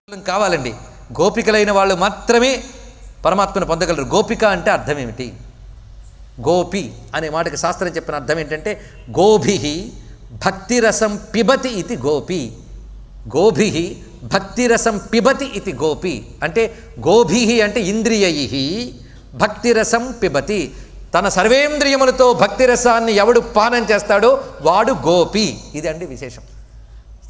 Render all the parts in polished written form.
కావాలండి. గోపికలైన వాళ్ళు మాత్రమే పరమాత్మను పొందగలరు. గోపిక అంటే అర్థం ఏమిటి? గోపి అనే మాటకి శాస్త్రం చెప్పిన అర్థం ఏంటంటే గోభి భక్తిరసం పిబతి ఇది గోపి. గోభి భక్తిరసం పిబతి ఇది గోపి అంటే గోభి అంటే ఇంద్రియై భక్తిరసం పిబతి. తన సర్వేంద్రియములతో భక్తిరసాన్ని ఎవడు పానం చేస్తాడో వాడు గోపి. ఇదండి విశేషం.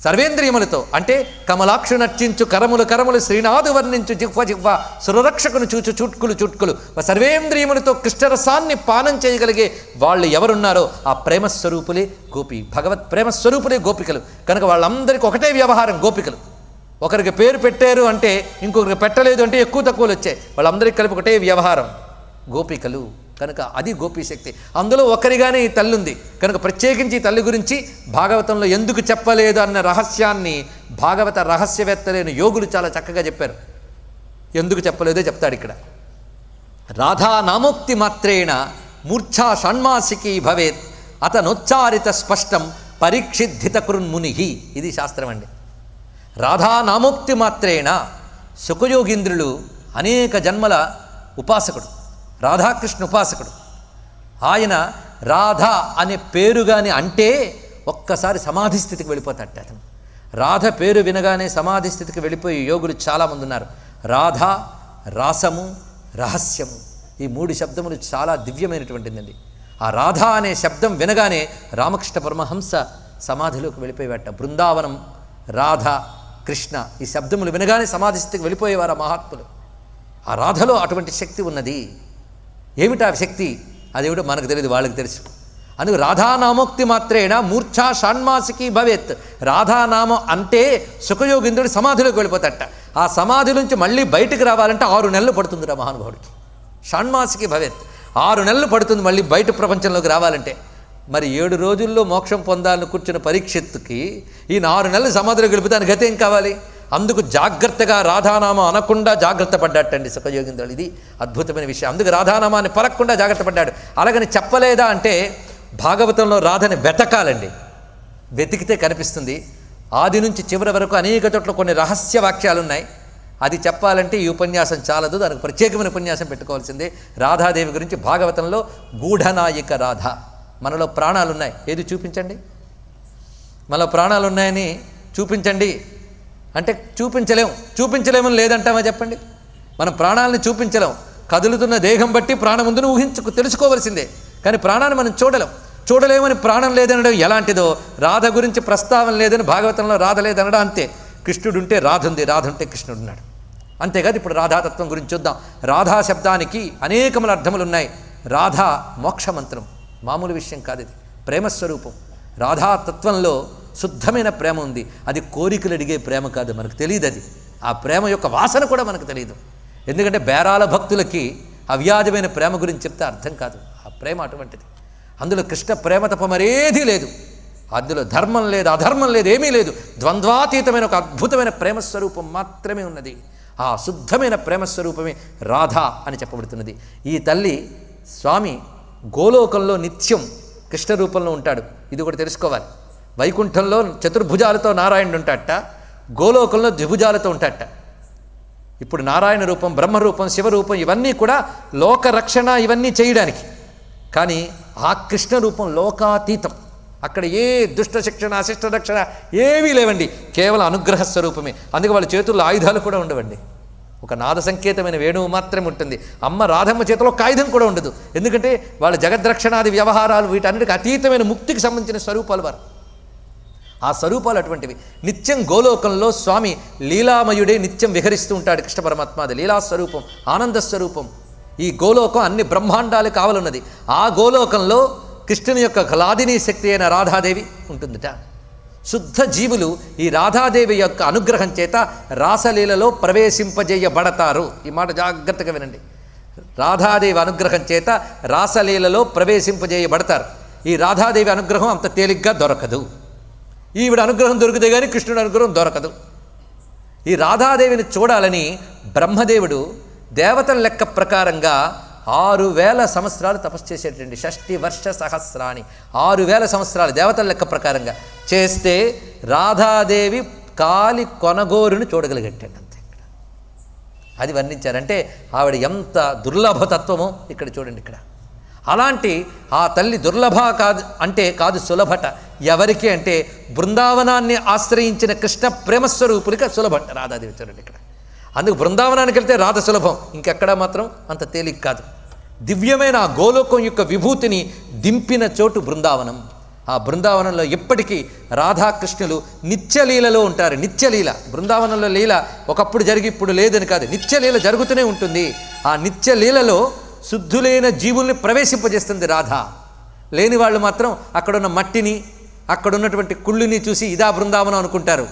సర్వేంద్రియములతో అంటే కమలాక్షు నర్చించు కరములు కరములు శ్రీనాథు వర్ణించు జిహ్వ జిహ్వ సురరక్షకును చూచు చుట్కులు చుట్కులు సర్వేంద్రియములతో కృష్ణరసాన్ని పానం చేయగలిగే వాళ్ళు ఎవరున్నారో ఆ ప్రేమస్వరూపులే గోపి. భగవత్ ప్రేమస్వరూపులే గోపికలు. కనుక వాళ్ళందరికీ ఒకటే వ్యవహారం. గోపికలు ఒకరికి పేరు పెట్టారు అంటే ఇంకొకరికి పెట్టలేదు అంటే ఎక్కువ తక్కువలు వచ్చాయి. వాళ్ళందరికీ కలిపి ఒకటే వ్యవహారం గోపికలు. కనుక అది గోపీశక్తి. అందులో ఒకరిగానే ఈ తల్లి ఉంది. కనుక ప్రత్యేకించి ఈ తల్లి గురించి భాగవతంలో ఎందుకు చెప్పలేదు అన్న రహస్యాన్ని భాగవత రహస్యవేత్తలైన యోగులు చాలా చక్కగా చెప్పారు. ఎందుకు చెప్పలేదో చెప్తాడు ఇక్కడ. రాధా నామోక్తి మాత్రేణ మూర్ఛా షణ్మాసికీ భవేత్ అతనోచ్చారిత స్పష్టం పరీక్షిద్ధిత కృన్ముని. ఇది శాస్త్రం అండి. రాధా నామోక్తి మాత్రేణ సుఖయోగీంద్రులు అనేక జన్మల ఉపాసకుడు, రాధాకృష్ణ ఉపాసకుడు. ఆయన రాధ అనే పేరుగాని అంటే ఒక్కసారి సమాధి స్థితికి వెళ్ళిపోతాడు అతను. రాధ పేరు వినగానే సమాధి స్థితికి వెళ్ళిపోయి యోగులు చాలామంది ఉన్నారు. రాధ, రాసము, రహస్యము ఈ మూడు శబ్దములు చాలా దివ్యమైనటువంటిదండి. ఆ రాధ అనే శబ్దం వినగానే రామకృష్ణ పరమహంస సమాధిలోకి వెళ్ళిపోయేవాట. బృందావనం, రాధ, కృష్ణ ఈ శబ్దములు వినగానే సమాధి స్థితికి వెళ్ళిపోయేవారు ఆ మహాత్ములు. ఆ రాధలో అటువంటి శక్తి ఉన్నది. ఏమిటా శక్తి? అదేమిటో మనకు తెలియదు, వాళ్ళకి తెలుసు. అందుకు రాధానామోక్తి మాత్రేణ మూర్ఛా షణ్మాసికీ భవేత్. రాధానామం అంటే సుఖయోగీంద్రుడు సమాధిలోకి వెళ్ళిపోతాట. ఆ సమాధి నుంచి మళ్ళీ బయటకు రావాలంటే 6 నెలలు పడుతుంది రా మహానుభావుడికి. షణ్మాసికీ భవేత్ 6 నెలలు పడుతుంది మళ్ళీ బయట ప్రపంచంలోకి రావాలంటే. మరి 7 రోజుల్లో మోక్షం పొందాలని కూర్చున్న పరీక్షిత్తుకి ఈయన 6 నెలలు సమాధిలోకి వెళ్ళిపోతే ఆయన గతి ఏం కావాలి? అందుకు జాగ్రత్తగా రాధానామం అనకుండా జాగ్రత్త పడ్డాటండి సుఖయోగీంద్రుడు. ఇది అద్భుతమైన విషయం. అందుకు రాధానామాన్ని పలకకుండా జాగ్రత్త పడ్డాడు. అలాగని చెప్పలేదా అంటే భాగవతంలో రాధని వెతకాలండి. వెతికితే కనిపిస్తుంది. ఆది నుంచి చివరి వరకు అనేక చోట్ల కొన్ని రహస్య వాక్యాలు ఉన్నాయి. అది చెప్పాలంటే ఈ ఉపన్యాసం చాలదు, దానికి ప్రత్యేకమైన ఉపన్యాసం పెట్టుకోవాల్సిందే. రాధాదేవి గురించి భాగవతంలో గూఢనాయిక రాధ. మనలో ప్రాణాలు ఉన్నాయి, ఏది చూపించండి. మనలో ప్రాణాలు ఉన్నాయని చూపించండి అంటే చూపించలేమని లేదంటామా చెప్పండి. మనం ప్రాణాలని చూపించలేం. కదులుతున్న దేహం బట్టి ప్రాణం ఉందని తెలుసుకోవలసిందే. కానీ ప్రాణాన్ని మనం చూడలేమని ప్రాణం లేదనడం ఎలాంటిదో రాధ గురించి ప్రస్తావన లేదని భాగవతంలో రాధ లేదనడం అంతే. కృష్ణుడుంటే రాధ ఉంది, రాధ ఉంటే కృష్ణుడు ఉన్నాడు. అంతేకాదు. ఇప్పుడు రాధాతత్వం గురించి చూద్దాం. రాధా శబ్దానికి అనేకముల అర్థములు ఉన్నాయి. రాధా మోక్షమంత్రం, మామూలు విషయం కాదు. ఇది ప్రేమస్వరూపం. రాధాతత్వంలో శుద్ధమైన ప్రేమ ఉంది. అది కోరికలు అడిగే ప్రేమ కాదు, మనకు తెలియదు. అది ఆ ప్రేమ యొక్క వాసన కూడా మనకు తెలియదు. ఎందుకంటే బేరాల భక్తులకి అవ్యాజమైన ప్రేమ గురించి చెప్తే అర్థం కాదు. ఆ ప్రేమ అటువంటిది. అందులో కృష్ణ ప్రేమ తప్ప మరేదీ లేదు. అందులో ధర్మం లేదు, అధర్మం లేదు, ఏమీ లేదు. ద్వంద్వాతీతమైన ఒక అద్భుతమైన ప్రేమస్వరూపం మాత్రమే ఉన్నది. ఆ శుద్ధమైన ప్రేమస్వరూపమే రాధ అని చెప్పబడుతున్నది. ఈ తల్లి స్వామి గోలోకంలో నిత్యం కృష్ణ రూపంలో ఉంటాడు. ఇది కూడా తెలుసుకోవాలి. వైకుంఠంలో చతుర్భుజాలతో నారాయణుడు ఉంటాడట, గోలోకంలో ద్విభుజాలతో ఉంటాడట. ఇప్పుడు నారాయణ రూపం, బ్రహ్మరూపం, శివరూపం ఇవన్నీ కూడా లోకరక్షణ ఇవన్నీ చేయడానికి. కానీ ఆ కృష్ణ రూపం లోకాతీతం. అక్కడ ఏ దుష్ట శిక్షణ, అశిష్ట రక్షణ ఏవీ లేవండి. కేవలం అనుగ్రహ స్వరూపమే. అందుకే వాళ్ళ చేతుల్లో ఆయుధాలు కూడా ఉండవండి. ఒక నాద సంకేతమైన వేణువు మాత్రమే ఉంటుంది. అమ్మ రాధమ్మ చేతిలో ఒక ఆయుధం కూడా ఉండదు. ఎందుకంటే వాళ్ళ జగద్రక్షణాది వ్యవహారాలు వీటన్నిటికి అతీతమైన ముక్తికి సంబంధించిన స్వరూపాలు వారు. ఆ స్వరూపాలు అటువంటివి. నిత్యం గోలోకంలో స్వామి లీలామయుడే నిత్యం విహరిస్తూ ఉంటాడు. కృష్ణ పరమాత్మ అది లీలాస్వరూపం, ఆనందస్వరూపం. ఈ గోలోకం అన్ని బ్రహ్మాండాలు కావాలన్నది. ఆ గోలోకంలో కృష్ణుని యొక్క క్లాదిని శక్తి అయిన రాధాదేవి ఉంటుందిట. శుద్ధ జీవులు ఈ రాధాదేవి యొక్క అనుగ్రహం చేత రాసలీలలో ప్రవేశింపజేయబడతారు. ఈ మాట జాగ్రత్తగా వినండి. రాధాదేవి అనుగ్రహం చేత రాసలీలలో ప్రవేశింపజేయబడతారు. ఈ రాధాదేవి అనుగ్రహం అంత తేలిగ్గా దొరకదు. ఈవిడ అనుగ్రహం దొరికితే కానీ కృష్ణుడి అనుగ్రహం దొరకదు. ఈ రాధాదేవిని చూడాలని బ్రహ్మదేవుడు దేవతల లెక్క ప్రకారంగా 6000 సంవత్సరాలు తపస్సు చేసేటండి. 60 వర్ష సహస్రాన్ని 6000 సంవత్సరాలు దేవతల లెక్క ప్రకారంగా చేస్తే రాధాదేవి కాలి కొనగోరుని చూడగలిగట్టాడు అంతే. అది వర్ణించారంటే ఆవిడ ఎంత దుర్లభతత్వమో ఇక్కడ చూడండి. ఇక్కడ అలాంటి ఆ తల్లి దుర్లభ కాదు అంటే కాదు, సులభట. ఎవరికి అంటే బృందావనాన్ని ఆశ్రయించిన కృష్ణ ప్రేమస్వరూపులకి సులభట రాధాదేవి. చూడండి ఇక్కడ. అందుకు బృందావనానికి వెళ్తే రాధ సులభం, ఇంకెక్కడా మాత్రం అంత తేలిక కాదు. దివ్యమైన ఆ గోలోకం యొక్క విభూతిని దింపిన చోటు బృందావనం. ఆ బృందావనంలో ఎప్పటికీ రాధాకృష్ణులు నిత్యలీలలో ఉంటారు. నిత్యలీల బృందావనంలో లీల ఒకప్పుడు జరిగి ఇప్పుడు లేదని కాదు, నిత్యలీల జరుగుతూనే ఉంటుంది. ఆ నిత్యలీలలో శుద్ధులైన జీవుల్ని ప్రవేశింపజేస్తుంది రాధ. లేని వాళ్ళు మాత్రం అక్కడున్న మట్టిని అక్కడున్నటువంటి కుళ్ళుని చూసి ఇదా బృందావనం అనుకుంటారు.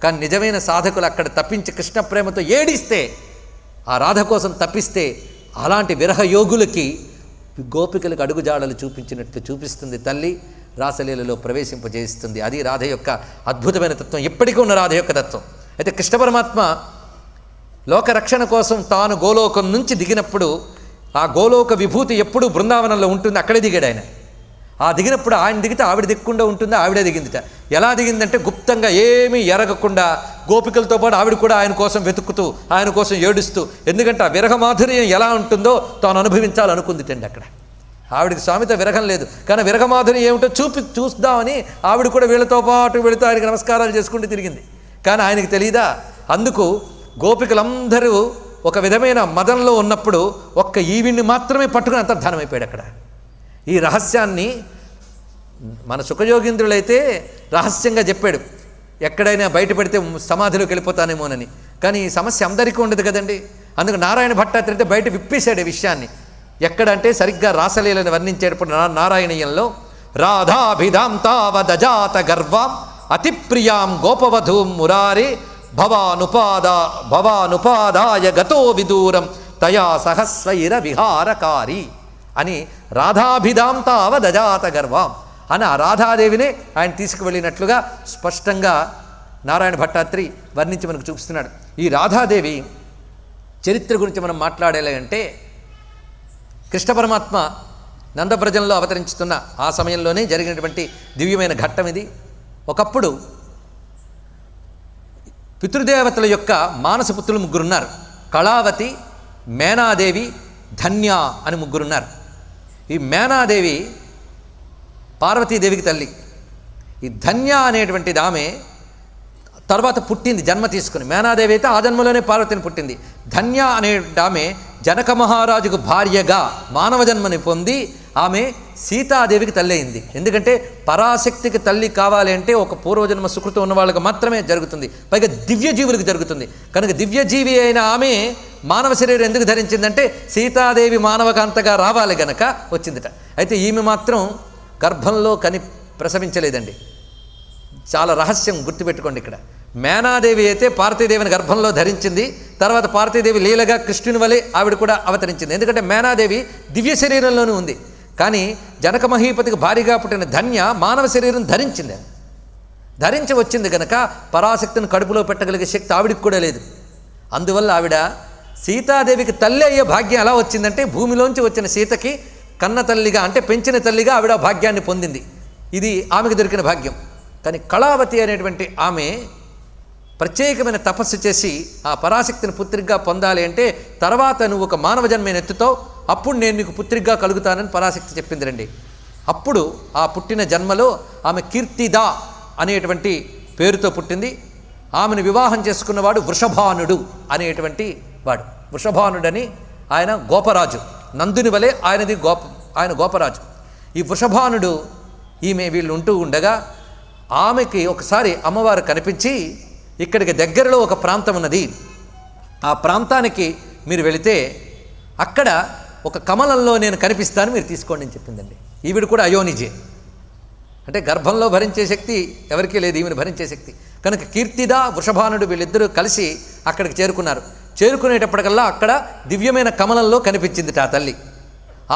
కానీ నిజమైన సాధకులు అక్కడ తప్పించి కృష్ణ ప్రేమతో ఏడిస్తే, ఆ రాధ కోసం తప్పిస్తే, అలాంటి విరహయోగులకి గోపికలకు అడుగుజాడలు చూపించినట్లు చూపిస్తుంది తల్లి. రాసలీలలో ప్రవేశింపజేస్తుంది. అది రాధ యొక్క అద్భుతమైన తత్వం, ఎప్పటికీ ఉన్న రాధ యొక్క తత్వం. అయితే కృష్ణ పరమాత్మ లోకరక్షణ కోసం తాను గోలోకం నుంచి దిగినప్పుడు ఆ గోలోక విభూతి ఎప్పుడూ బృందావనంలో ఉంటుంది. అక్కడే దిగాడు ఆయన. ఆ దిగినప్పుడు ఆయన దిగితే ఆవిడ దిక్కుండా ఉంటుందో ఆవిడే దిగిందిట. ఎలా దిగిందంటే గుప్తంగా ఏమీ ఎరగకుండా గోపికలతో పాటు ఆవిడ కూడా ఆయన కోసం వెతుకుతూ ఆయన కోసం ఏడుస్తూ, ఎందుకంటే ఆ విరహ మాధుర్యం ఎలా ఉంటుందో తాను అనుభవించాలనుకుందిటండి. అక్కడ ఆవిడికి స్వామితో విరహం లేదు, కానీ విరహమాధుర్యం ఏమిటో చూద్దామని ఆవిడ కూడా వీళ్ళతో పాటు వెళుతూ ఆయనకి నమస్కారాలు చేసుకుంటూ తిరిగింది. కానీ ఆయనకి తెలియదా. అందుకు గోపికలందరూ ఒక విధమైన మదంలో ఉన్నప్పుడు ఒక్క ఈవిడ్ని మాత్రమే పట్టుకుని అంతర్ధానమైపోయాడు అక్కడ. ఈ రహస్యాన్ని మన సుఖయోగీంద్రులైతే రహస్యంగా చెప్పాడు, ఎక్కడైనా బయట పెడితే సమాధిలోకి వెళ్ళిపోతానేమోనని. కానీ ఈ సమస్య అందరికీ ఉండదు కదండి. అందుకు నారాయణ భట్టాత్రి అయితే బయట విప్పేశాడు ఈ విషయాన్ని. ఎక్కడంటే సరిగ్గా రాసలీలను వర్ణించేటప్పుడు నారాయణీయంలో రాధాభిధాం తావదజాత గర్వాం అతిప్రియాం గోపవధూం మురారే భవానుపాదాయ గతో విదూరం తయా సహస్వైర విహారకారి అని రాధాభిధాం తావదజాత గర్వాం అని ఆ రాధాదేవినే ఆయన తీసుకువెళ్ళినట్లుగా స్పష్టంగా నారాయణ భట్టాత్రి వర్ణించి మనకు చూపిస్తున్నాడు. ఈ రాధాదేవి చరిత్ర గురించి మనం మాట్లాడేలాగంటే, కృష్ణ పరమాత్మ నందవ్రజంలో అవతరించుతున్న ఆ సమయంలోనే జరిగినటువంటి దివ్యమైన ఘట్టం ఇది. ఒకప్పుడు పితృదేవతల యొక్క మానసపుత్రులు ముగ్గురున్నారు. కళావతి, మేనాదేవి, ధన్య అని ముగ్గురున్నారు. ఈ మేనాదేవి పార్వతీదేవికి తల్లి. ఈ ధన్య అనేటువంటిది ఆమె తర్వాత పుట్టింది జన్మ తీసుకుని. మేనాదేవి అయితే ఆ జన్మలోనే పార్వతిని పుట్టింది. ధన్య అనే ఆమె జనక మహారాజుకు భార్యగా మానవ జన్మని పొంది ఆమె సీతాదేవికి తల్లి అయింది. ఎందుకంటే పరాశక్తికి తల్లి కావాలి అంటే ఒక పూర్వజన్మ సుకృతం ఉన్న వాళ్ళకి మాత్రమే జరుగుతుంది, పైగా దివ్యజీవులకు జరుగుతుంది. కనుక దివ్యజీవి అయిన ఆమె మానవ శరీరం ఎందుకు ధరించిందంటే సీతాదేవి మానవకాంతగా రావాలి గనక వచ్చిందిట. అయితే ఈమె మాత్రం గర్భంలో ప్రసవించలేదండి. చాలా రహస్యం గుర్తుపెట్టుకోండి. ఇక్కడ మేనాదేవి అయితే పార్వతీదేవిని గర్భంలో ధరించింది. తర్వాత పార్వతీదేవి లీలగా కృష్ణుని వలె ఆవిడ కూడా అవతరించింది. ఎందుకంటే మేనాదేవి దివ్య శరీరంలోనే ఉంది. కానీ జనక మహీపతికి భారీగా పుట్టిన ధన్య మానవ శరీరం ధరించింది. ధరించి వచ్చింది కనుక పరాశక్తిని కడుపులో పెట్టగలిగే శక్తి ఆవిడికి కూడా లేదు. అందువల్ల ఆవిడ సీతాదేవికి తల్లి అయ్యే భాగ్యం ఎలా వచ్చిందంటే భూమిలోంచి వచ్చిన సీతకి కన్న తల్లిగా అంటే పెంచిన తల్లిగా ఆవిడ భాగ్యాన్ని పొందింది. ఇది ఆమెకు దొరికిన భాగ్యం. కానీ కళావతి అనేటువంటి ఆమె ప్రత్యేకమైన తపస్సు చేసి ఆ పరాశక్తిని పుత్రికగా పొందాలి అంటే తర్వాత నువ్వు ఒక మానవ జన్మని ఎత్తుతావు, అప్పుడు నేను నీకు పుత్రికగా కలుగుతానని పరాశక్తి చెప్పింది రండి. అప్పుడు ఆ పుట్టిన జన్మలో ఆమె కీర్తిదా అనేటువంటి పేరుతో పుట్టింది. ఆమెను వివాహం చేసుకున్నవాడు వృషభానుడు అనేటువంటి వాడు. వృషభానుడని ఆయన గోపరాజు, నందుని వలె ఆయన గోపరాజు. ఈ వృషభానుడు ఈమె వీళ్ళు ఉంటూ ఉండగా ఆమెకి ఒకసారి అమ్మవారు కనిపించి, ఇక్కడికి దగ్గరలో ఒక ప్రాంతం ఉన్నది, ఆ ప్రాంతానికి మీరు వెళితే అక్కడ ఒక కమలంలో నేను కనిపిస్తాను, మీరు తీసుకోండి అని చెప్పిందండి. ఈవిడ కూడా అయోనిజే, అంటే గర్భంలో భరించే శక్తి ఎవరికీ లేదు, ఈమెను భరించే శక్తి. కనుక కీర్తిదా వృషభానుడు వీళ్ళిద్దరూ కలిసి అక్కడికి చేరుకున్నారు. చేరుకునేటప్పటికల్లా అక్కడ దివ్యమైన కమలంలో కనిపించింది ఆ తల్లి.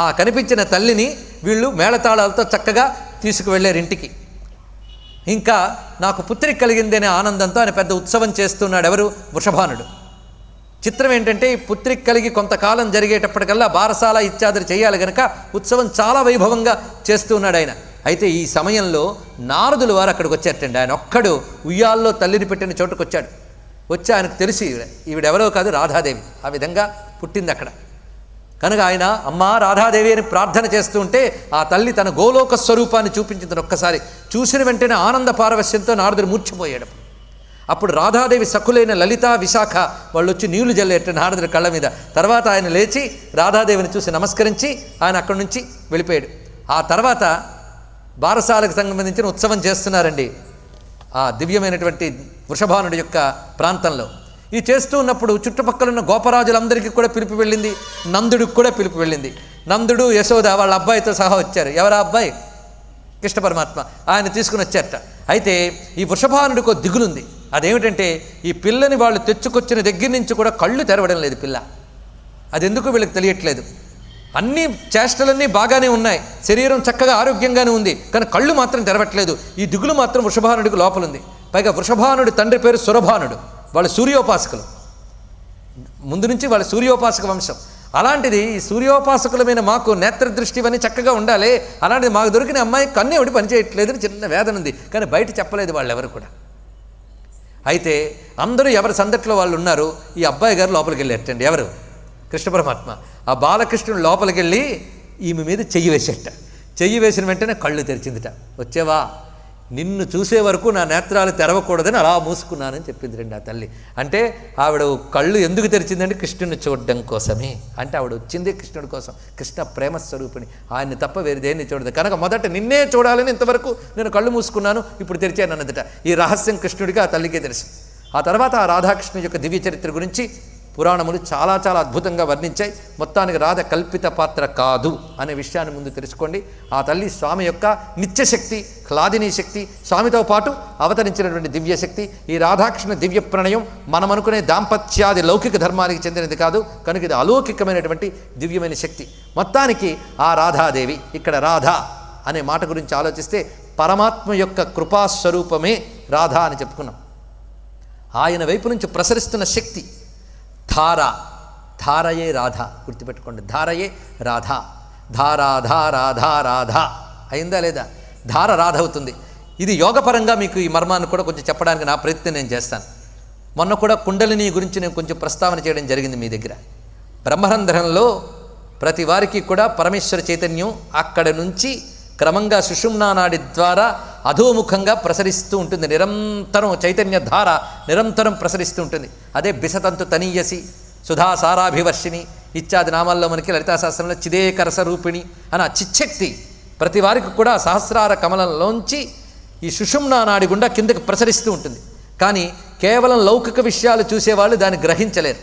ఆ కనిపించిన తల్లిని వీళ్ళు మేళతాళాలతో చక్కగా తీసుకువెళ్ళారు ఇంటికి. ఇంకా నాకు పుత్రిక కలిగిందనే ఆనందంతో ఆయన పెద్ద ఉత్సవం చేస్తున్నాడు. ఎవరు? వృషభానుడు. చిత్రం ఏంటంటే ఈ పుత్రిక కలిగి కొంతకాలం జరిగేటప్పటికల్లా బారసాల ఇత్యాదులు చేయాలి కనుక ఉత్సవం చాలా వైభవంగా చేస్తూ ఉన్నాడు ఆయన. అయితే ఈ సమయంలో నారదులు వారు అక్కడికి వచ్చారటండి. ఆయన ఒక్కడు ఉయ్యాల్లో తల్లిని పెట్టిన చోటుకు వచ్చాడు. వచ్చి ఆయనకు తెలిసి ఈవిడెవరో కాదు రాధాదేవి, ఆ విధంగా పుట్టింది అక్కడ. కనుక ఆయన అమ్మా రాధాదేవి అని ప్రార్థన చేస్తూ ఉంటే ఆ తల్లి తన గోలోక స్వరూపాన్ని చూపించింది. ఒక్కసారి చూసిన వెంటనే ఆనంద పారవశ్యంతో నారదుడు మూర్ఛపోయాడు. అప్పుడు రాధాదేవి సఖులైన లలిత విశాఖ వాళ్ళు వచ్చి నీళ్లు జల్లేట నారదుడి కళ్ళ మీద. తర్వాత ఆయన లేచి రాధాదేవిని చూసి నమస్కరించి ఆయన అక్కడి నుంచి వెళ్ళిపోయాడు. ఆ తర్వాత బారసాలకు సంబంధించిన ఉత్సవం చేస్తున్నారండి ఆ దివ్యమైనటువంటి వృషభానుడి యొక్క ప్రాంతంలో. ఇది చేస్తూ ఉన్నప్పుడు చుట్టుపక్కల ఉన్న గోపరాజులందరికీ కూడా పిలుపు వెళ్ళింది, నందుడికి కూడా పిలుపు వెళ్ళింది. నందుడు యశోద వాళ్ళ అబ్బాయితో సహా వచ్చారు. ఎవరా అబ్బాయి? కృష్ణ పరమాత్మ. ఆయన తీసుకుని వచ్చారట. అయితే ఈ వృషభానుడికి ఒక దిగులుంది. అదేమిటంటే ఈ పిల్లని వాళ్ళు తెచ్చుకొచ్చిన దగ్గర నుంచి కూడా కళ్ళు తెరవడం లేదు పిల్ల. అది ఎందుకు వీళ్ళకి తెలియట్లేదు. అన్ని చేష్టలన్నీ బాగానే ఉన్నాయి, శరీరం చక్కగా ఆరోగ్యంగానే ఉంది, కానీ కళ్ళు మాత్రం తెరవట్లేదు. ఈ దిగులు మాత్రం వృషభానుడికి లోపలుంది. పైగా వృషభానుడి తండ్రి పేరు సురభానుడు, వాళ్ళు సూర్యోపాసకులు, ముందు నుంచి వాళ్ళ సూర్యోపాసక వంశం. అలాంటిది ఈ సూర్యోపాసకులమైన మాకు నేత్రదృష్టి ఇవన్నీ చక్కగా ఉండాలి, అలాంటిది మాకు దొరికిన అమ్మాయి కన్ను ఒకటి పనిచేయట్లేదు అని చిన్న వేదన ఉంది, కానీ బయట చెప్పలేదు వాళ్ళు ఎవరు కూడా. అయితే అందరూ ఎవరి సందట్లో వాళ్ళు ఉన్నారు. ఈ అబ్బాయి గారు లోపలికి వెళ్ళేటండి. ఎవరు? కృష్ణ పరమాత్మ. ఆ బాలకృష్ణుడు లోపలికి వెళ్ళి ఈమె మీద చెయ్యి వేసేట. చెయ్యి వేసిన వెంటనే కళ్ళు తెరిచిందిట. వచ్చేవా, నిన్ను చూసే వరకు నా నేత్రాలు తెరవకూడదని అలా మూసుకున్నానని చెప్పింది రండి ఆ తల్లి. అంటే ఆవిడ కళ్ళు ఎందుకు తెరిచిందంటే కృష్ణుని చూడడం కోసమే. అంటే ఆవిడ వచ్చింది కృష్ణుడి కోసం. కృష్ణ ప్రేమస్వరూపిణి, ఆయన్ని తప్ప వేరే దేన్ని చూడదు. కనుక మొదట నిన్నే చూడాలని ఇంతవరకు నేను కళ్ళు మూసుకున్నాను, ఇప్పుడు తెరిచాను అన్నదట. ఈ రహస్యం కృష్ణుడికి ఆ తల్లికే తెలుసు. ఆ తర్వాత ఆ రాధాకృష్ణుడి యొక్క దివ్య చరిత్ర గురించి పురాణములు చాలా చాలా అద్భుతంగా వర్ణించాయి. మొత్తానికి రాధ కల్పిత పాత్ర కాదు అనే విషయాన్ని ముందు తెలుసుకోండి. ఆ తల్లి స్వామి యొక్క నిత్యశక్తి, హ్లాదినీ శక్తి, స్వామితో పాటు అవతరించినటువంటి దివ్యశక్తి. ఈ రాధాకృష్ణ దివ్య ప్రణయం మనం అనుకునే దాంపత్యాది లౌకిక ధర్మానికి చెందినది కాదు, కనుక ఇది అలౌకికమైనటువంటి దివ్యమైన శక్తి. మొత్తానికి ఆ రాధాదేవి, ఇక్కడ రాధ అనే మాట గురించి ఆలోచిస్తే పరమాత్మ యొక్క కృపాస్వరూపమే రాధ అని చెప్పుకున్నాం. ఆయన వైపు నుంచి ప్రసరిస్తున్న శక్తి ధార, ధారయే రాధ. గుర్తుపెట్టుకోండి, ధారయే రాధ. ధారా ధారా ధారాధ అయిందా లేదా? ధార రాధ అవుతుంది. ఇది యోగపరంగా మీకు ఈ మర్మాన్ని కూడా కొంచెం చెప్పడానికి నా ప్రయత్నం నేను చేస్తాను. మొన్న కూడా కుండలిని గురించి నేను కొంచెం ప్రస్తావన చేయడం జరిగింది మీ దగ్గర. బ్రహ్మరంధ్రంలో ప్రతి వారికి కూడా పరమేశ్వర చైతన్యం అక్కడ నుంచి క్రమంగా సుషుమ్నా నాడి ద్వారా అధోముఖంగా ప్రసరిస్తూ ఉంటుంది. నిరంతరం చైతన్య ధార నిరంతరం ప్రసరిస్తూ ఉంటుంది. అదే బిసతంతు తనీయసి, సుధా సారాభివర్షిణి ఇత్యాది నామాల్లో మనకి లలితాశాస్త్రంలో చిదేకరస రూపిణి అని ఆ చిచ్చక్తి ప్రతి వారికి కూడా సహస్రార కమలంలోంచి ఈ సుషుమ్నా నాడి గుండా కిందకి ప్రసరిస్తూ ఉంటుంది. కానీ కేవలం లౌకిక విషయాలు చూసేవాళ్ళు దాన్ని గ్రహించలేరు.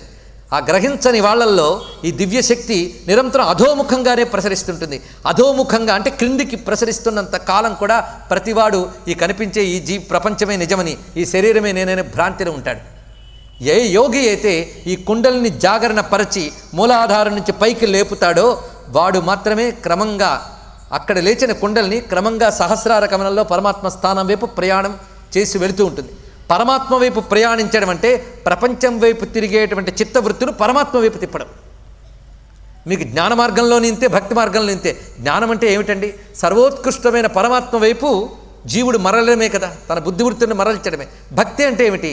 ఆ గ్రహించని వాళ్ళల్లో ఈ దివ్యశక్తి నిరంతరం అధోముఖంగానే ప్రసరిస్తుంటుంది. అధోముఖంగా అంటే క్రిందికి ప్రసరిస్తున్నంత కాలం కూడా ప్రతివాడు ఈ కనిపించే ఈ ప్రపంచమే నిజమని, ఈ శరీరమే నేననే భ్రాంతిలో ఉంటాడు. ఏ యోగి అయితే ఈ కుండలిని జాగరణ పరిచి మూలాధారం నుంచి పైకి లేపుతాడో వాడు మాత్రమే క్రమంగా అక్కడ లేచిన కుండలిని క్రమంగా సహస్రార కమలంలో పరమాత్మ స్థానం వైపు ప్రయాణం చేసి వెళుతూ ఉంటుంది. పరమాత్మ వైపు ప్రయాణించడం అంటే ప్రపంచం వైపు తిరిగేటువంటి చిత్తవృత్తులు పరమాత్మ వైపు తిప్పడం. మీకు జ్ఞాన మార్గంలో ఇంతే, భక్తి మార్గంలో ఇంతే. జ్ఞానం అంటే ఏమిటండి? సర్వోత్కృష్టమైన పరమాత్మ వైపు జీవుడు మరలడమే కదా, తన బుద్ధివృత్తిని మరల్చడమే. భక్తి అంటే ఏమిటి?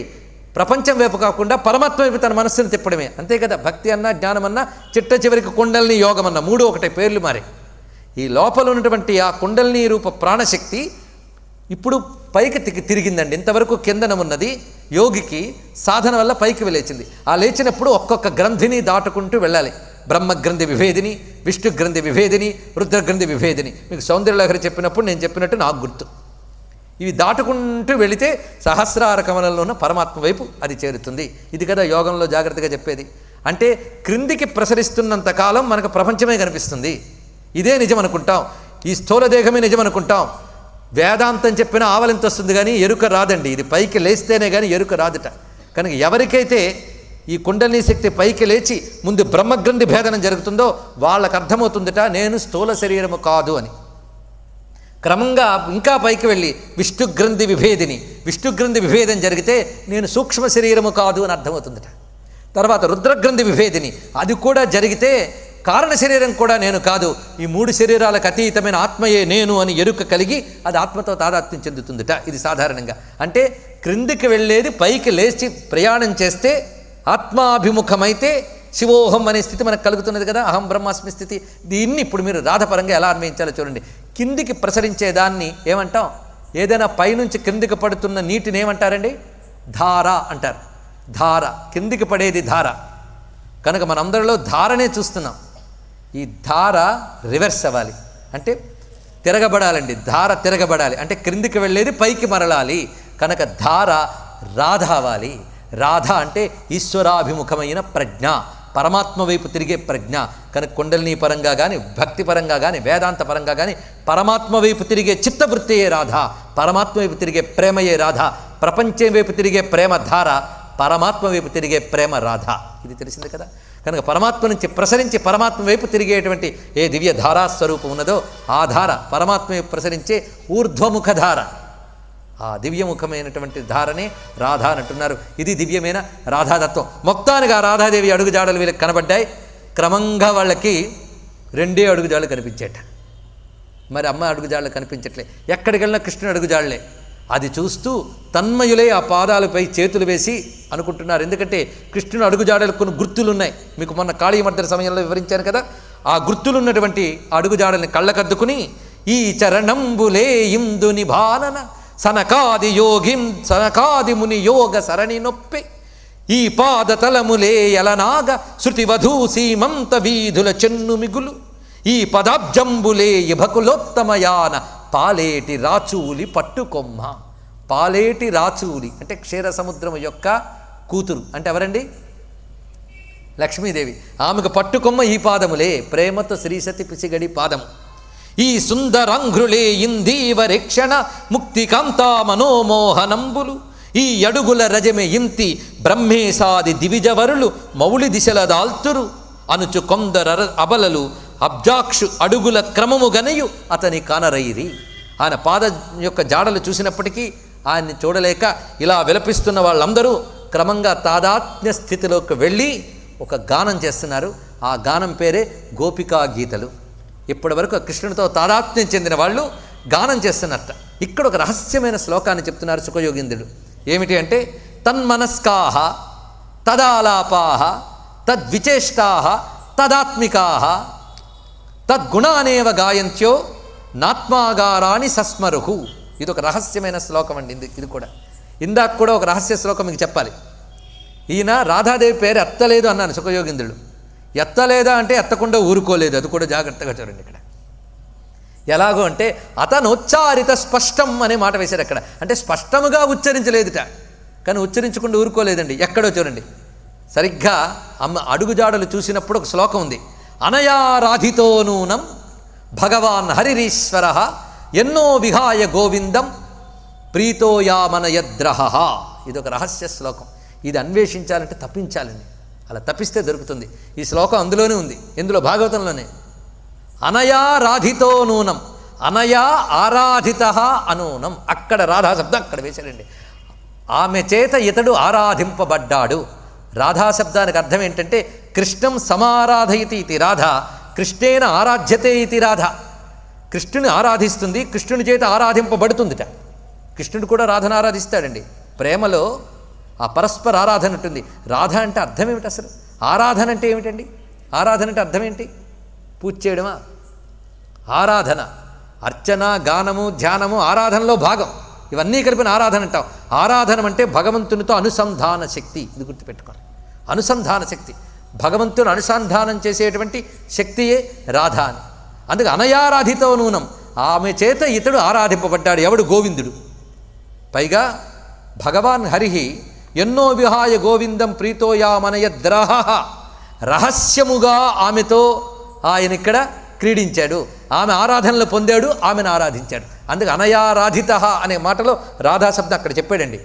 ప్రపంచం వైపు కాకుండా పరమాత్మ వైపు తన మనస్సును తిప్పడమే, అంతే కదా. భక్తి అన్నా జ్ఞానం అన్నా చిట్ట చివరికి కుండలిని యోగం అన్నా మూడు ఒకటే, పేర్లు మారే. ఈ లోపల ఉన్నటువంటి ఆ కుండలిని రూప ప్రాణశక్తి ఇప్పుడు పైకి తిరిగిందండి. ఇంతవరకు కిందన ఉన్నది యోగికి సాధన వల్ల పైకి లేచింది. ఆ లేచినప్పుడు ఒక్కొక్క గ్రంథిని దాటుకుంటూ వెళ్ళాలి. బ్రహ్మగ్రంథి విభేదిని, విష్ణు గ్రంథి విభేదిని, రుద్రగ్రంథి విభేదిని. మీకు సౌందర్యలహరి చెప్పినప్పుడు నేను చెప్పినట్టు నాకు గుర్తు. ఇవి దాటుకుంటూ వెళితే సహస్రార కమలంలో ఉన్న పరమాత్మ వైపు అది చేరుతుంది. ఇది కదా యోగంలో జాగ్రత్తగా చెప్పేది. అంటే క్రిందికి ప్రసరిస్తున్నంత కాలం మనకు ప్రపంచమే కనిపిస్తుంది, ఇదే నిజం అనుకుంటాం. ఈ స్థూల దేహమే నిజం అనుకుంటాం. వేదాంతం చెప్పినా ఆవలింత వస్తుంది కానీ ఎరుక రాదండి. ఇది పైకి లేస్తేనే కానీ ఎరుక రాదుట. కనుక ఎవరికైతే ఈ కుండలిని శక్తి పైకి లేచి ముందు బ్రహ్మగ్రంథి భేదనం జరుగుతుందో వాళ్ళకు అర్థమవుతుందట నేను స్థూల శరీరము కాదు అని. క్రమంగా ఇంకా పైకి వెళ్ళి విష్ణుగ్రంథి విభేదిని, విష్ణుగ్రంథి విభేదం జరిగితే నేను సూక్ష్మ శరీరము కాదు అని అర్థమవుతుందట. తర్వాత రుద్రగ్రంథి విభేదిని, అది కూడా జరిగితే కారణ శరీరం కూడా నేను కాదు, ఈ 3 శరీరాలకు అతీతమైన ఆత్మయే నేను అని ఎరుక కలిగి అది ఆత్మతో తాదాత్మ్యం చెందుతుందిట. ఇది సాధారణంగా అంటే క్రిందికి వెళ్ళేది పైకి లేచి ప్రయాణం చేస్తే ఆత్మాభిముఖమైతే శివోహం అనే స్థితి మనకు కలుగుతున్నది కదా, అహం బ్రహ్మాస్మి స్థితి. దీన్ని ఇప్పుడు మీరు రాధపరంగా ఎలా అన్వయించాలో చూడండి. కిందికి ప్రసరించే దాన్ని ఏమంటాం? ఏదైనా పైనుంచి క్రిందికి పడుతున్న నీటిని ఏమంటారండి? ధార అంటారు. ధార, కిందికి పడేది ధార. కనుక మనందరిలో ధారనే చూస్తున్నాం. ఈ ధార రివర్స్ అవ్వాలి అంటే తిరగబడాలండి. ధార తిరగబడాలి అంటే క్రిందికి వెళ్ళేది పైకి మరలాలి. కనుక ధార రాధ అవ్వాలి. రాధ అంటే ఈశ్వరాభిముఖమైన ప్రజ్ఞ, పరమాత్మ వైపు తిరిగే ప్రజ్ఞ. కనుక కుండలినీ పరంగా కానీ, భక్తి పరంగా కానీ, వేదాంత పరంగా కానీ పరమాత్మ వైపు తిరిగే చిత్తవృత్తియే రాధ, పరమాత్మ వైపు తిరిగే ప్రేమయే రాధ. ప్రపంచం వైపు తిరిగే ప్రేమ ధార, పరమాత్మ వైపు తిరిగే ప్రేమ రాధ. ఇది తెలిసింది కదా. కనుక పరమాత్మ నుంచి ప్రసరించి పరమాత్మ వైపు తిరిగేటువంటి ఏ దివ్య ధారాస్వరూపం ఉన్నదో ఆ ధార పరమాత్మ వైపు ప్రసరించే ఊర్ధ్వముఖ ధార. ఆ దివ్యముఖమైనటువంటి ధారనే రాధ అని అంటున్నారు. ఇది దివ్యమైన రాధాతత్వం. మొత్తానికి ఆ రాధాదేవి అడుగుజాడలు వీళ్ళకి కనబడ్డాయి. క్రమంగా వాళ్ళకి 2 అడుగుజాడలు కనిపించేట. మరి అమ్మ అడుగుజాడలు కనిపించట్లే, ఎక్కడికి వెళ్ళినా కృష్ణుడు అడుగుజాడలే. అది చూస్తూ తన్మయులై ఆ పాదాలపై చేతులు వేసి అనుకుంటున్నారు. ఎందుకంటే కృష్ణుడు అడుగుజాడలకు కొన్ని గుర్తులున్నాయి. మీకు మొన్న కాళీమర్దన సమయంలో వివరించాను కదా. ఆ గుర్తులున్నటువంటి అడుగుజాడల్ని కళ్ళకద్దుకుని ఈ చరణంబులే ఇందు నిభానన సనకాది సనకాది ముని యోగ సరణి నొప్పి ఈ పాదతలములే ఎలనాగ శృతివధూ సీమంత వీధుల చెన్ను మిగులు ఈ పదాబ్జంబులే ఇభకులోత్తమయాన పాలేటి రాచూలి పట్టుకొమ్మ. పాలేటి రాచూలి అంటే క్షీర సముద్రము యొక్క కూతురు అంటే ఎవరండి? లక్ష్మీదేవి. ఆమెకు పట్టుకొమ్మ ఈ పాదములే, ప్రేమతో శ్రీసతి పిసిగడి పాదము. ఈ సుందరంఘ్రులే ఇందీవరేక్షణ ముక్తికాంతా మనోమోహనంబులు ఈ అడుగుల రజమె ఇంతి బ్రహ్మేశాది దివిజవరులు మౌళి దిశల దాల్తురు అనుచు కొందర అబలలు అబ్జాక్షు అడుగుల క్రమము గనయు అతని కానరైరి. ఆయన పాద యొక్క జాడలు చూసినప్పటికీ ఆయన్ని చూడలేక ఇలా విలపిస్తున్న వాళ్ళందరూ క్రమంగా తాదాత్మ్య స్థితిలోకి వెళ్ళి ఒక గానం చేస్తున్నారు. ఆ గానం పేరే గోపికా గీతలు. ఇప్పటి వరకు కృష్ణుడితో తాదాత్మ్యం చెందిన వాళ్ళు గానం చేస్తున్నట్ట. ఇక్కడ ఒక రహస్యమైన శ్లోకాన్ని చెప్తున్నారు సుఖయోగీంద్రుడు. ఏమిటి అంటే తన్మనస్కాహ తదాలాపాహ తద్విచేష్టాహ తదాత్మికాహ తద్గుణానేవ గాయంత్యో నాత్మాగారాన్ని సస్మరుహు. ఇది ఒక రహస్యమైన శ్లోకం అండి. ఇది కూడా ఇందాక కూడా ఒక రహస్య శ్లోకం మీకు చెప్పాలి. ఈయన రాధాదేవి పేరు ఎత్తలేదు అన్నాను సుఖయోగీంద్రుడు. ఎత్తలేదా అంటే ఎత్తకుండా ఊరుకోలేదు. అది కూడా జాగ్రత్తగా చూడండి. ఇక్కడ ఎలాగో అంటే అతనోచ్చారిత స్పష్టం అనే మాట వేశారు అక్కడ. అంటే స్పష్టముగా ఉచ్చరించలేదుట, కానీ ఉచ్చరించకుండా ఊరుకోలేదండి. ఎక్కడో చూడండి. సరిగ్గా అమ్మ అడుగుజాడలు చూసినప్పుడు ఒక శ్లోకం ఉంది. అనయారాధితో నూనం భగవాన్ హరిరీశ్వర ఎన్నో విహాయ గోవిందం ప్రీతోయామనయద్రహ. ఇది ఒక రహస్య శ్లోకం. ఇది అన్వేషించాలంటే తప్పించాలండి. అలా తప్పిస్తే దొరుకుతుంది. ఈ శ్లోకం అందులోనే ఉంది. ఇందులో భాగవతంలోనే అనయారాధితో నూనం, అనయా ఆరాధిత అనూనం. అక్కడ రాధా శబ్దం అక్కడ వేశాడండి. ఆమె చేత ఇతడు ఆరాధింపబడ్డాడు. రాధాశబ్దానికి అర్థం ఏంటంటే కృష్ణం సమారాధయతి ఇది రాధ, కృష్ణేన ఆరాధ్యతే ఇది రాధ. కృష్ణుని ఆరాధిస్తుంది, కృష్ణుని చేత ఆరాధింపబడుతుందిట. కృష్ణుడు కూడా రాధను ఆరాధిస్తాడండి. ప్రేమలో ఆ పరస్పర ఆరాధన ఉంటుంది. రాధ అంటే అర్థం ఏమిటి అసలు? ఆరాధన అంటే ఏమిటండి? ఆరాధన అంటే అర్థం ఏంటి? పూజ చేయడమా? ఆరాధన, అర్చన, గానము, ధ్యానము ఆరాధనలో భాగం. ఇవన్నీ కలిపిన ఆరాధన అంటాం. ఆరాధన అంటే భగవంతునితో అనుసంధాన శక్తి. ఇది గుర్తుపెట్టుకోండి. అనుసంధాన శక్తి, భగవంతుని అనుసంధానం చేసేటువంటి శక్తియే రాధ అని. అందుకే అనయారాధితో నూనం, ఆమె చేత ఇతడు ఆరాధింపబడ్డాడు. ఎవడు? గోవిందుడు. పైగా భగవాన్ హరిహి ఎన్నో విహాయ గోవిందం ప్రీతోయామనయద్రహ. రహస్యముగా ఆమెతో ఆయన ఇక్కడ క్రీడించాడు. ఆమె ఆరాధనలు పొందాడు, ఆమెను ఆరాధించాడు. అందుకే అనయారాధిత అనే మాటలో రాధాశబ్దం అక్కడ చెప్పాడండి.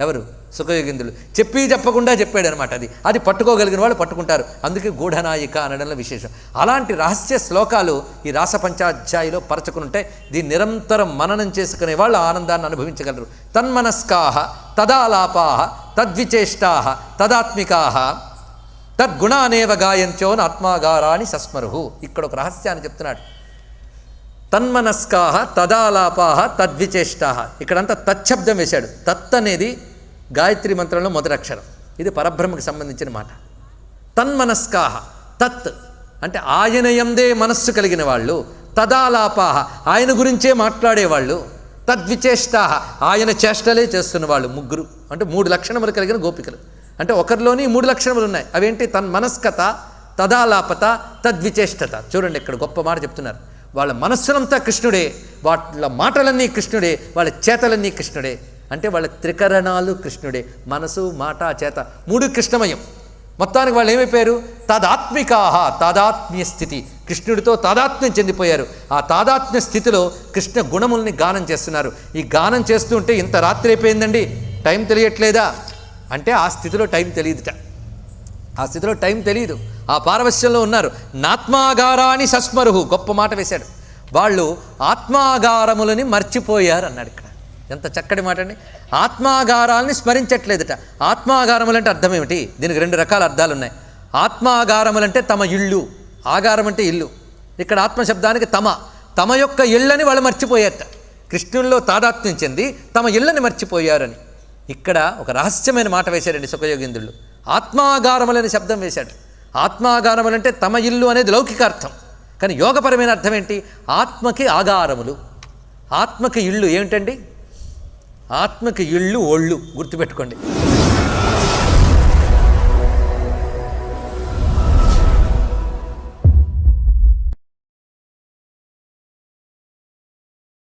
ఎవరు? సుఖయోగీంద్రులు. చెప్పి చెప్పకుండా చెప్పాడు అనమాట. అది పట్టుకోగలిగిన వాళ్ళు పట్టుకుంటారు. అందుకే గూఢనాయిక అనడంలో విశేషం. అలాంటి రహస్య శ్లోకాలు ఈ రాసపంచాధ్యాయిలో పరచుకుని ఉంటాయి. దీన్ని నిరంతరం మననం చేసుకునే వాళ్ళు ఆనందాన్ని అనుభవించగలరు. తన్మనస్కాహ తదాలాపాహ తద్విచేష్టాహ తదాత్మికాహ తద్గుణానేవ గాయంచోన్ ఆత్మాగారాని సస్మరుహు. ఇక్కడ ఒక రహస్యాన్ని చెప్తున్నాడు. తన్మనస్కాహ తదాలాపాహ తద్విచేష్టాహ. ఇక్కడంతా తచ్చబ్దం వేశాడు. తత్ అనేది గాయత్రి మంత్రంలో మొదటి అక్షరం. ఇది పరబ్రహ్మకు సంబంధించిన మాట. తన్మనస్కాహ, తత్ అంటే ఆయన యందే మనస్సు కలిగిన వాళ్ళు, తదాలాపాహ ఆయన గురించే మాట్లాడేవాళ్ళు, తద్విచేష్టాహ ఆయన చేష్టలే చేస్తున్న వాళ్ళు. ముగ్గురు అంటే 3 లక్షణములు కలిగిన గోపికలు. అంటే ఒకరిలోని 3 లక్షణములు ఉన్నాయి. అవేంటి? తన్మనస్కత, తదాలాపత, తద్విచేష్టత. చూడండి ఇక్కడ గొప్ప మాట చెప్తున్నారు. వాళ్ళ మనస్సులంతా కృష్ణుడే, వాళ్ళ మాటలన్నీ కృష్ణుడే, వాళ్ళ చేతలన్నీ కృష్ణుడే. అంటే వాళ్ళ త్రికరణాలు కృష్ణుడే. మనసు, మాట, చేత 3 కృష్ణమయం. మొత్తానికి వాళ్ళు ఏమైపోయారు? తదాత్మికాహ, తాదాత్మ్య స్థితి, కృష్ణుడితో తాదాత్మ్యం చెందిపోయారు. ఆ తాదాత్మ్య స్థితిలో కృష్ణ గుణముల్ని గానం చేస్తున్నారు. ఈ గానం చేస్తూ ఉంటే ఇంత రాత్రి అయిపోయిందండి, టైం తెలియట్లేదా అంటే ఆ స్థితిలో టైం తెలియదుట. ఆ స్థితిలో టైం తెలియదు. ఆ పారవశ్యంలో ఉన్నారు. నాత్మాగారాని సస్మరుహు. గొప్ప మాట వేశాడు. వాళ్ళు ఆత్మాగారములని మర్చిపోయారు అన్నాడు ఇక్కడ. ఎంత చక్కటి మాట అండి. ఆత్మాగారాలని స్మరించట్లేదట. ఆత్మాగారములంటే అర్థం ఏమిటి? దీనికి 2 రకాల అర్థాలు ఉన్నాయి. ఆత్మాగారములంటే తమ ఇళ్ళు, ఆగారం అంటే ఇల్లు. ఇక్కడ ఆత్మశబ్దానికి తమ యొక్క ఇళ్ళని వాళ్ళు మర్చిపోయారట. కృష్ణుల్లో తాదాత్మ్యం చెంది తమ ఇళ్ళని మర్చిపోయారని ఇక్కడ ఒక రహస్యమైన మాట వేశారండి సుఖయోగీంద్రులు. ఆత్మాగారములని శబ్దం వేశాడు. ఆత్మాగారములంటే తమ ఇల్లు అనేది లౌకికార్థం. కానీ యోగపరమైన అర్థం ఏంటి? ఆత్మకి ఆగారములు, ఆత్మకి ఇళ్ళు ఏమిటండి? ఆత్మకి ఇళ్ళు ఒళ్ళు. గుర్తుపెట్టుకోండి.